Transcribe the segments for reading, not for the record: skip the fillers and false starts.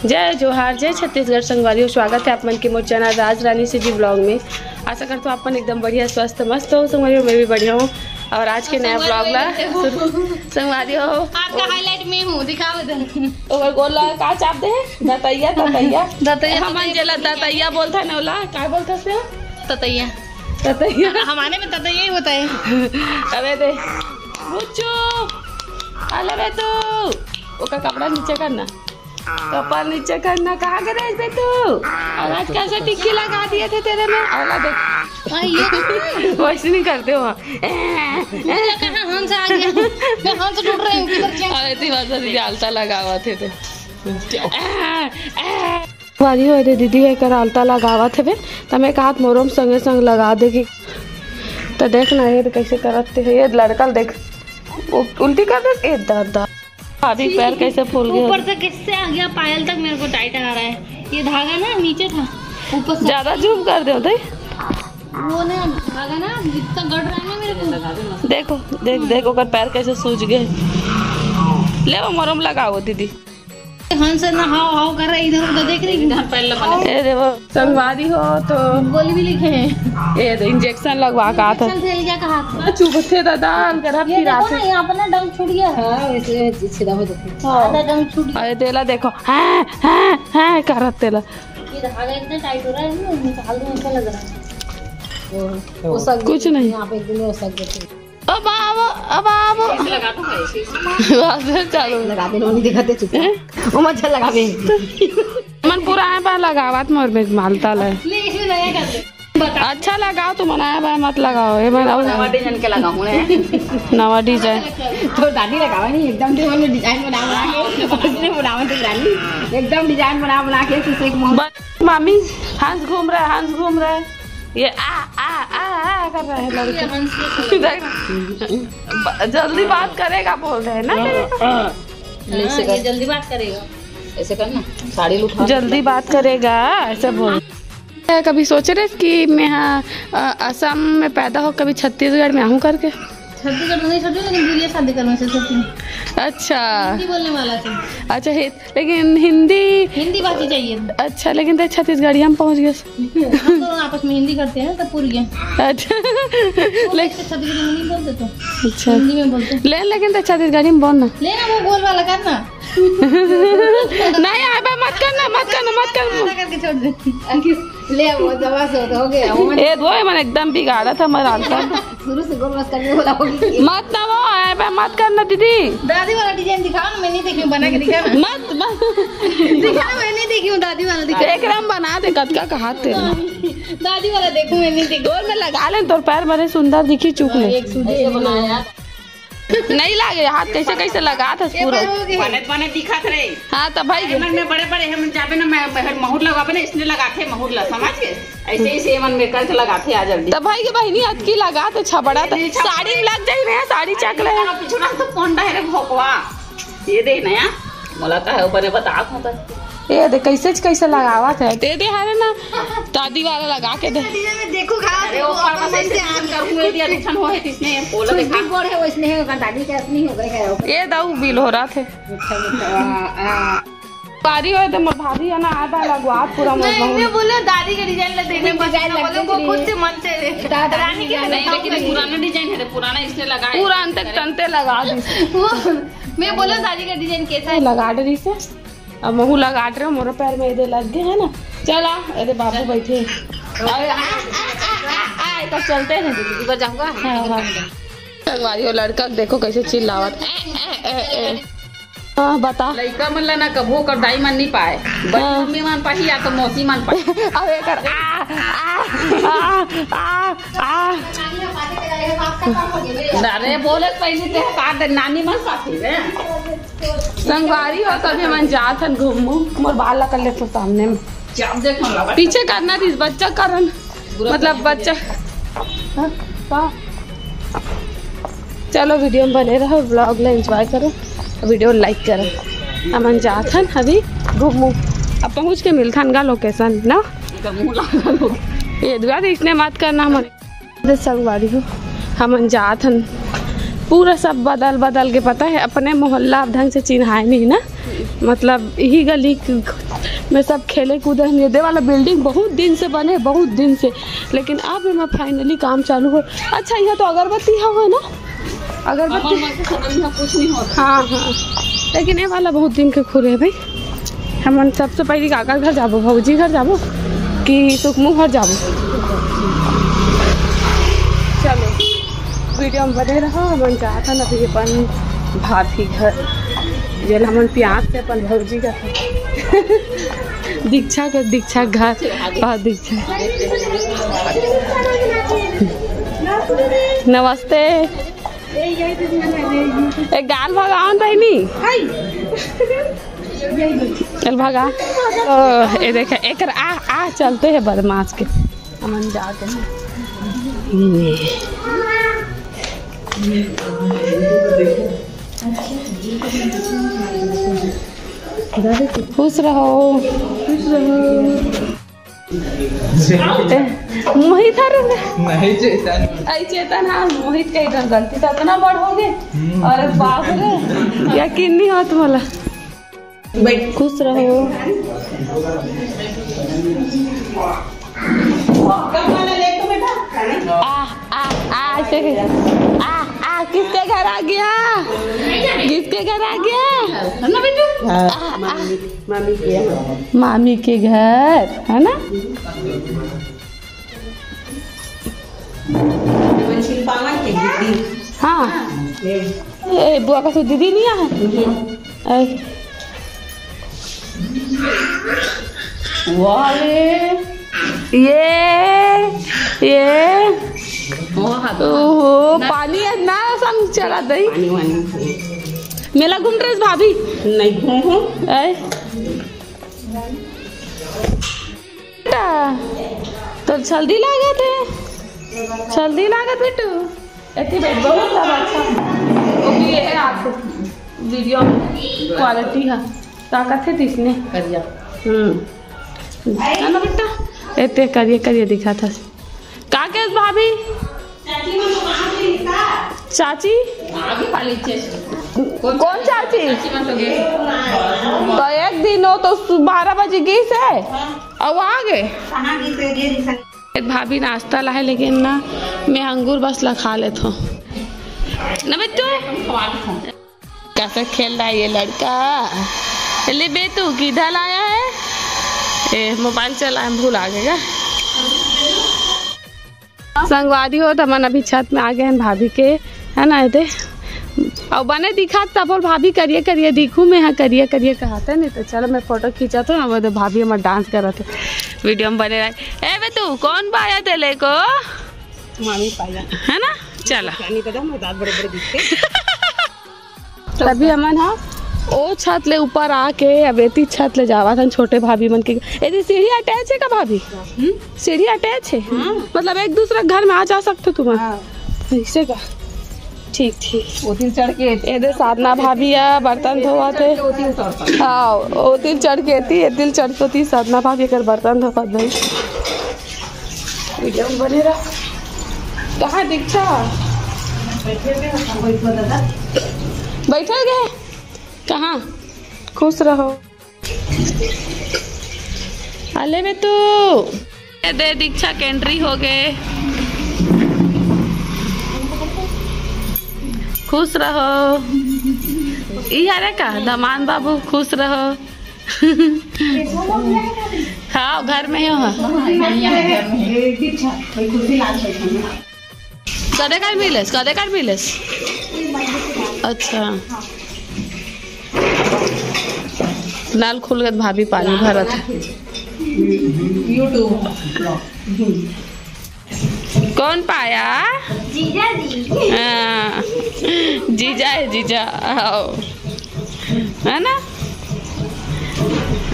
जय जोहार, जय छत्तीसगढ़ संगवारी हो। स्वागत है आप मन के मोर चैनल राज रानी से जी ब्लॉग में। आशा करता हूँ अपन एकदम बढ़िया स्वस्थ मस्त हो संगवारी हो। मैं भी बढ़िया हूँ और आज के नया ब्लॉग ला संगवारी हो आपका हाईलाइट में हूँ, दिखाओ इधर। ओवर गोल ला का चाप दे दतैया ततैया दतैया हमन जेला दतैया बोलता न ओला का बोलता से ततैया ततैया हमारे में ततैया ही होता है। अबे दे रुचो अले बे तू ओका कपड़ा नीचे करना, कपड़ा नीचे करना। कहाँ गए बे तू? और आज कैसे टिक्की लगा दिए थे तेरे में? औला देख वैसे नहीं करते हो हंस आ गया, मैं हंस टूट रही हूँ किधर क्या? अरे इतनी बात दीदी आलता लगावा थे वाली हो रे दीदी एक आलता लगावा थे बे तमें कहा मोरम संगे संग लगा देगी तो देख ना ये कैसे करते है। ये लड़का देख उल्टी कर दे ए दादा आधी पैर कैसे फूल गया। ऊपर से किससे आ गया पायल तक मेरे को टाइट आ रहा है। ये धागा ना नीचे था, ऊपर से ज्यादा जूम कर दे दे वो ना धागा ना जितना गड़ रहा है ना मेरे को। देखो देख देख ओकर पैर कैसे सूज गए। ले वो मरम लगाओ दीदी। हंस ना हाव हाव कर रहा है इधर उधर देख रही है। पहले बने ए देखो संगवारी हो तो गोली भी लिखे हैं। ये इंजेक्शन लगवा का था क्या कहा चुभते दादा कर ये देखो ना यहाँ पर ना डंग छूट गया। हाँ वैसे सीधा हो जाता है। आधा डंग छूट गया। अरे तेला देखो हाँ हाँ हाँ करत तेला ये धागा इतना टाइट हो रहा है ना निकाल दूं ऐसा लग रहा है। वो सब कुछ नहीं यहाँ पे एकदम वो सब देते अब लगा तो चालू लगा दे नहीं दिखाते चुप वो मच्छर लगा दे मन पूरा है पा लगावत मोर में मालता ले ले इसमें नया कर दे। अच्छा लगाओ तुम बनाया बा मत लगाओ ये बनाओ नवा डिजाइन के लगाऊं ना नवा डिजाइन तो दादी लगावा नहीं एकदम से मैंने डिजाइन बना के उसने बनावा तो रानी एकदम डिजाइन बना के किसी एक मामी हंस घूम रहा है हंस घूम रहा है ये आ कर रहा है लड़के जल्दी बात करेगा बोल रहे हैं ना जल्दी बात करेगा ऐसे करना साड़ी लुटा जल्दी बात करेगा ऐसे बोल। कभी सोच रहे कि मैं यहाँ असम में पैदा हो कभी छत्तीसगढ़ में आऊँ करके छत्तीसगढ़ नहीं सोचो लेकिन दूरिया शादी करना से सोचती। अच्छा हिंदी बोलने वाला था। अच्छा लेकिन हिंदी बात ही चाहिए। अच्छा लेकिन तो छत्तीसगढ़ी हम पहुँच गए। हम तो आपस में हिंदी करते हैं तब पूरी गया। अच्छा लेकिन छत्तीसगढ़ी में नहीं बोलते तो अच्छा हिंदी में बोलते लेकिन तो छत्तीसगढ़ी में बोलना लेना वो गोल वाला करना नहीं आए मत करना करके छोड़ दे ले वो दवा से हो गया ए दो मन एकदम बिगाड़ा था मैं डालता शुरू से गोल मत करने वाला होगी मत ना वो आए मत करना दीदी। दादी वाला डिजाइन दिखाओ ना मैं नहीं देखी हूँ बना के दिखा ना मत दिखा ना मैं नहीं देखी हूँ दादी वाला दिखा एक राम बना दे कद का कहा तेरा दादी वाला देखूं मैं नहीं देखी। डोर में लगा ले तो पैर बड़े सुंदर दिखी चुक ले एक सूदी बनाया नहीं लागे हाथ कैसे कैसे लगा था पूरा बने दिखत रहे। हाँ तो भाई मन में बड़े बड़े हम जाबे ना मैं महूर लगाबे ना इसने लगाते महूर ला समझ के ऐसे ही से मन में करके लगाते आ जल्दी। तो भाई के बहनी हाथ की लगा तो छबड़ा था साड़ी में लग जाई ना साड़ी चक ले पिछड़ा तो कौन डायरे भोकवा ये दे नया मोला का है ऊपर बता था ये दे कैसे लगावा था दे दे हारे ना दादी वाला लगा के दे देखो अरे ऊपर बस ऐसे करूंगा दिया नुकसान हो है इसने बोला देखा बोल है वैसने है का दादी का नहीं हो गया ये दाऊ बिल हो रहा थे बारी हो तो मोर भाभी है ना आधा लगवा पूरा मोर मैं बोले दादी का डिजाइन ले देने डिजाइन लगे वो खुद से मन से रानी के नहीं लेकिन पुराना डिजाइन है पुराना इसने लगाया पूरा अंत टंटे लगा दी मैं बोला दादी का डिजाइन कैसा है लगा रही से अब महू लगा रहे हो मोरे पैर में इधर लग गए है ना। चला अरे बाबू बैठे तो चलते हैं दीदी को जाऊंगा। संगवारी हो लड़का देखो कैसे चिल्लावत बता लड़का मन ला ना कभो कर दाई मन नहीं पाए मम्मी मन पाही या तो मौसी मन पाही अरे कर अरे बोले पहले ते का नानी मन पाही रे संगवारी हो तभी मन जात हन घूमू मोर बाल ला कर ले तो सामने में जब देख मन लगा पीछे करना थी बच्चा करन मतलब बच्चा चलो वीडियो में बने रहो ब्लॉग ला एंजॉय करो वीडियो लाइक करो अमन जात हन अभी घूमू अब पहुँच के मिलथन गा लोकेशन ना ये दुआ इसने मत करना हमारे संगवारी हो हमन जात हन पूरा सब बदल के पता है अपने मोहल्ला अब ढंग से चिन्हाए नहीं ना मतलब यही गली में सब खेले कूदे। ये वाला बिल्डिंग बहुत दिन से बने, बहुत दिन से, लेकिन अब में फाइनली काम चालू हो। अच्छा यहाँ तो अगरबत्ती है ना, अगरबत्ती कुछ नहीं होता। हाँ हाँ, लेकिन ये वाला बहुत दिन के खुले है भाई। हम सबसे पहले काका घर जाबो, भौजी घर जाबो कि सुखमू घर जाबो। चलो वीडियो में बने रहो। मन चाहता ना अभी अपन भाभी घर जेल हमन प्याज से अपन भौजी का दीक्षा घर और दीक्षा। नमस्ते। एक गाल भगवान बहनी चल भगा। ये देखे एक आ चलते है बदमाश के अमन जाते हैं। खुश रहो, खुश रहो। मोहित नहीं चेतन हाँ मोहित के गलती तो इतना बड़ हो गए। अरे बाप रे यकीन नहीं होत मला। खुश रहो। किसके घर आ गया, किसके घर आ गया ना बेटू? मामी के घर है ना। हाँ ये बुआ का तो दीदी नहीं है। ये ओहो पानी है ना संग चला दही। मेला घूम रहे भाभी? नहीं घूम तो जल्दी लागत है, जल्दी लागत बेटू। ऐसे बैठ बहुत अच्छा वो भी है। आप वीडियो क्वालिटी है ताकत है तीसने करिया। ना बेटा ऐसे करिए दिखा था का के भाभी चाची कौन चाची? तो एक दिन हो तो 12 बजे गई से अब आ गए। भाभी नाश्ता लाए लेकिन ना मैं अंगूर बस ला खा लेता हूँ ना बेटू। कैसे खेल रहा है ये लड़का? ले बेटू किधर आया है? मोबाइल चला भूल आ गएगा। संगवारी हो तो मन अभी छत में आ गए हैं भाभी के है ना। ये और बने दिखा तब बोल भाभी करिए दिखू में हाँ करिए कहते नहीं। तो चलो मैं फोटो खींचा तो ना तो भाभी हमारे डांस कर रहे थे वीडियो में बने रहे। ए बे तू कौन पाया तेले को? मामी पाया है ना। चला तभी हमन हाँ ओ छत ले ऊपर आके अबेती छत ले जावा था छोटे भाभी मन के। यदि सीढ़ी अटैच है का भाभी? सीढ़ी अटैच है मतलब एक दूसरे घर में आ जा सकते तुम ऐसे का? ठीक ओतिल चढ़ के ये साधना भाभी है बर्तन धोवा थे। हाँ ओतिल चढ़ के एतिल चढ़ के साधना भाभी कर बर्तन धोवा भाई। वीडियो में बने रहा। कहाँ दीक्षा बैठे गए कहाँ? खुश रहो। अले बे तू दे दीक्षा के एंट्री हो गए। खुश रहो। यारे का दमान बाबू खुश रहो। हाँ घर में हो। कदे कर मिलेस? अच्छा नल खुल गए भाभी पानी भरत। कौन पाया? जीजा जी। जीजा है जीजा है ना।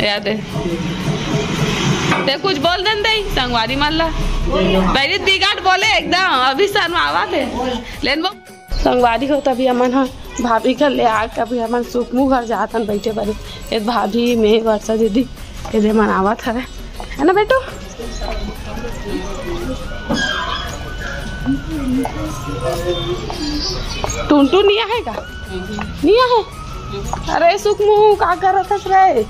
याद है ते कुछ बोल दें दे संगवारी माल्ला पहले दिगाट बोले एकदम अभी शर्मावा थे लेकिन वो संगवारी हो तभी अमन हाँ भाभी का ले आ कभी हमन सुखमू घर जाता बैठे बारी। ये भाभी में वर्षा दीदी ये मनावत है ना बेटू। टून नहीं आएगा? नहीं है अरे सुखमुह का कर रहा रे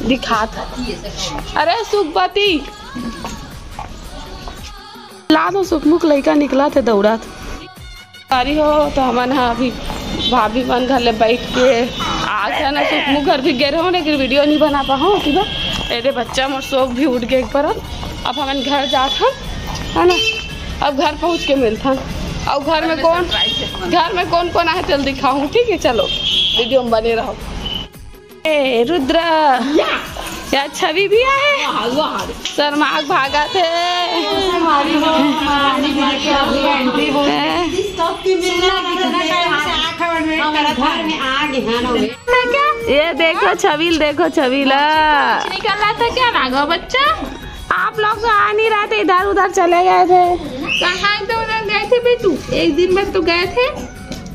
दिखात। अरे सुखबती ला दो। सुखमुख लड़का निकला थे दौड़ा सारी हो तो हमन अभी भाभी मन घर ले बैठ के आज है ना सुखमुख घर भी गए रहो लेकिन वीडियो नहीं बना पाओ कि अरे बच्चा मोर शौक भी उठ गए एक बार। अब हमन घर जात हम है ना। अब घर पहुँच के मिलता और घर में कौन कौन आए चल दिखाऊँ। ठीक है चलो वीडियो में बने रहो। ए रुद्र या छवि भी आए शर्माक भागा थे। ये देखो छबील देखो छबीला निकल रहा था क्या राघव बच्चा? आप लोग तो आ नहीं रहे थे इधर उधर चले गए थे। कहाँ इधर उधर गए थे बे तू? एक दिन में तो गए थे।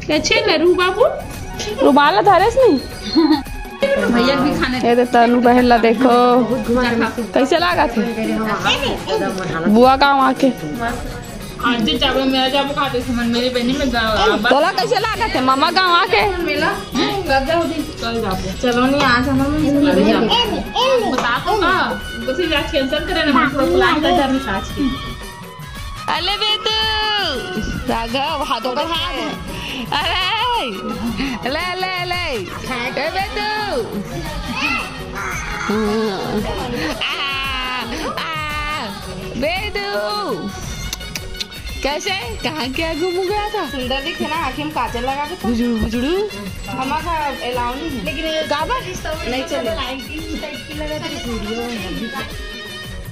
कैसे लरू बाबू रुमाल धरेस नहीं भैया भी खाने ये तो तनु बहन ला देखो कैसे लगा थे बुआ गाँव आके आज चावल मेरा चावल खाते थे मेरी बहनी में तोला कैसे लगा थे मामा गाँव आके मिला चलो नहीं आज हम बता तो कैंसिल करे ना प्लान का डर आज की। अले बेटू राघव हाथों पर हाथ। अरे ले ले ले ए बेटू बेटू कैसे कहाँ क्या घूम गया था? सुंदर दिखे ना आँखें में काजल लगा के बुजुड़ू बुजुड़ू हमारा अलाउ नहीं है लेकिन गाबर नहीं चले।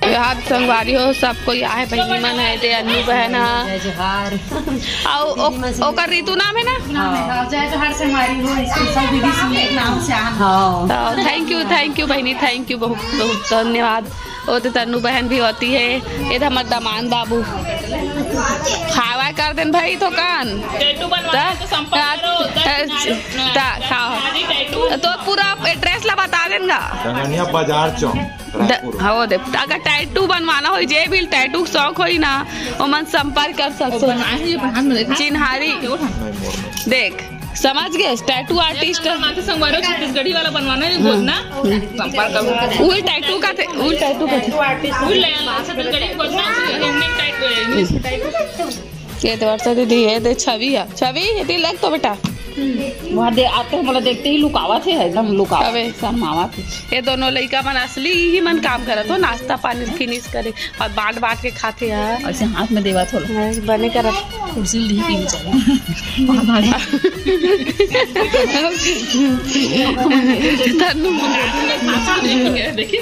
यहाँ संगवारी हो सबको यहाँ बहनी मन है ते अन्नू बहन और ऋतु नाम है ना। चाहे तो हर से हमारी हो स्पेशल दीदी सुन एक नाम से थैंक यू बहनी थैंक यू बहुत बहुत धन्यवाद। वो तो तन्नू बहन भी होती है ये हमारे दमान बाबू खावा कर देन भाई तो कान तो पूरा एड्रेस ला बता देगा बाजार चौक। हाँ दे अगर टैटू बनवाना हो जे भी टैटू शौक हो ना वो मन संपर्क कर सकते चिन्हारी देख समझ गए टैटू आर्टिस्ट छत्तीसगढ़ी वाला बनवाना है बोलना संपर्क करो। वही टैटू का थे वही टैटू का ये तो वर्षा दीदी ये दे छवि है छवि ये लग तो बेटा वहाँ दे आते मतलब देखते ही लुकावा थे एकदम लुकावा शर्मावा थे। ये दोनों लड़का मन असली ही मन काम करत हो नाश्ता पानी फिनिश करे और बांट बांट के खाते यार ऐसे हाथ में देवा थोड़ा बने करत कुर्सी ली पी देखिए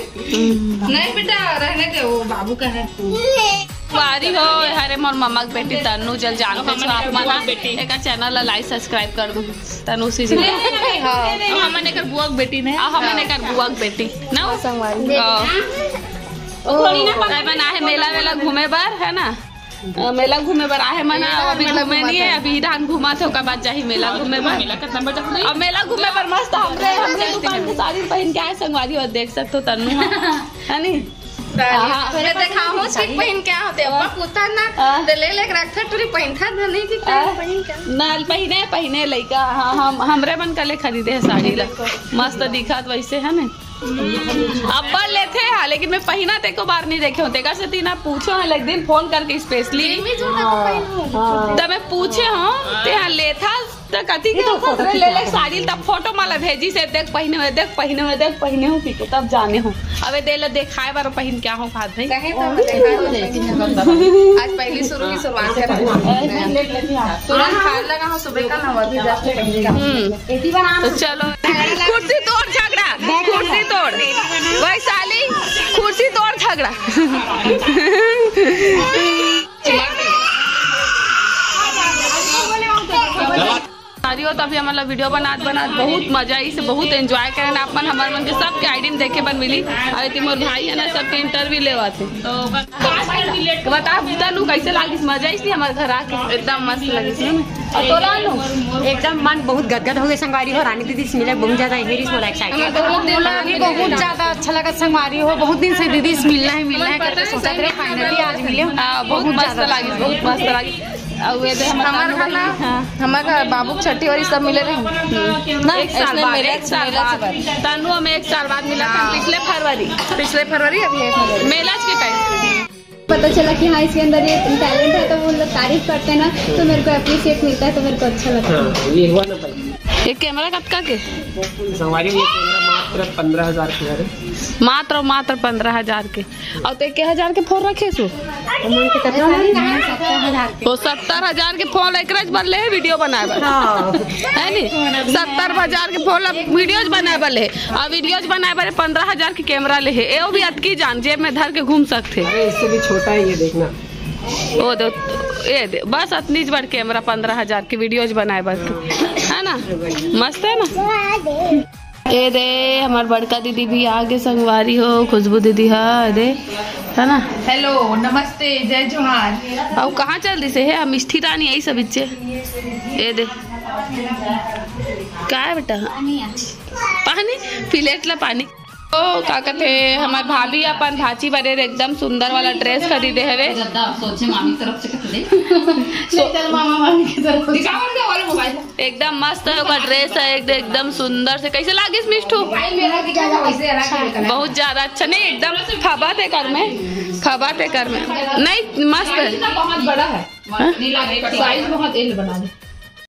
नहीं बेटा रहने के वो बाबू का है वारी हो हरे मोर मम्मा की बेटी तनु जल जान पे आप मना एक चैनल ला लाइक सब्सक्राइब कर दो तनु सी जी हमने कर बुआ की बेटी ने हमने कर बुआ की बेटी ना संगवारी थोड़ी ना बना है मेला वेला घूमे बार है ना मेला घूमे बार आहे मना अभी घूमे नहीं है अभी धान घुमा थे उसके बाद जाही मेला घूमे बार अब मेला घूमे बार मस्त हमरे दुकान की साड़ी पहन के आए संगवारी और देख सकते हो तनु है नी देखाओ ठीक पहन क्या होते अपा पूछता ना तो ले ले रखता टूरी पहनता ना नहीं कि पहन क्या ना पहने लइका हम हमरे मन कले खरीदे है साड़ी ला मस्त दिखत वैसे है ना अब लेते हैं लेकिन मैं पहना ते को बार नहीं देखे होते से तीन आप पूछो है एक दिन फोन करके स्पेशली तब मैं पूछे हूँ ते हाँ लेथा तो कथी के ले ले साड़ी तब फोटो माला भेजी से देख पहने हो पीको तब जाने हो अबे दे ले देखाए बार पहन क्या हो खाद भाई आज पहली शुरू की शुरुआत कर तुरंत खाने लगा हूँ सुबह का 9 बजे जस्ट एती बना तो चलो कुर्सी तोड़ झगड़ा कुर्सी तोड़ वैशाली कुर्सी तोड़ झगड़ा हो तभी हमारा वीडियो बनात बहुत मजा आई से बहुत एंजॉय करें अपन हमारे मन के सबके आईडी में देखे बन मिली और तिमोर भाई है ना सबके इंटरव्यू लेवा थे तो बता तनु कैसे लगी मजा आई हमारे घर आके एकदम मस्त लगी एकदम मन बहुत गदगद हो गए संगवारी हो रानी दीदी से मिले बहुत ज्यादा एक्साइटेड बहुत ज्यादा अच्छा लगा संगवारी हो बहुत दिन से दीदी से मिलना है करके सोचा थे फाइनली आज मिले बहुत मस्त लगी बहुत मस्त लगी और ये दे हमार खाना हमारा बाबू छठी और सब मिले रहे ना, एक साल बाद तनु हमें 1 साल बाद मिला था, पिछले फरवरी अभी मेला के टाइम पता चला कि हाँ इसके अंदर ये टैलेंट है, तो वो लोग तारीफ करते हैं ना, तो मेरे को अप्रिशिएट मिलता है, तो मेरे को अच्छा लगता है। ये हुआ ना भाई, ये कैमरा कब के हमारी ये कैमरा मात्र 15,000 के है, मात्र 15,000 के। और तो 1,000 के फोन रखे सो तो 70,000 के फोन एक बदले है वीडियो बनाए है नी 70,000 के फोन वीडियोज बनाए वाले और वीडियोज बनाए वाले 15,000 की कैमरा ले है, वो भी अतकी जान जेब में धर के घूम सकते। इससे भी छोटा है ये, देखना ओ दो ये दे बस इतनी बड़ कैमरा 15,000 की वीडियोज बनाए बस है ना, मस्त है ना। ये दे हमार बड़का दीदी भी आगे संगवारी हो, खुशबू दीदी है ना। हेलो नमस्ते जय जोहार। और कहाँ चल रही से है हम मिष्ठी रानी यही सब इच्छे। ये दे क्या है बेटा, पानी प्लेट ला पानी। ओ का कहते हमारे भाभी अपन भाची बरे एकदम सुंदर वाला ड्रेस खरीदे हवे, सोचे मामी तरफ से चल मामा मामी की तरफ मोबाइल एकदम मस्त है का ड्रेस है, एकदम सुंदर से। कैसे लागे इस मिष्ठू? बहुत ज्यादा अच्छा नहीं, एकदम खबात है कर में नहीं, मस्त है, बहुत बड़ा है, साइज बहुत बना दे।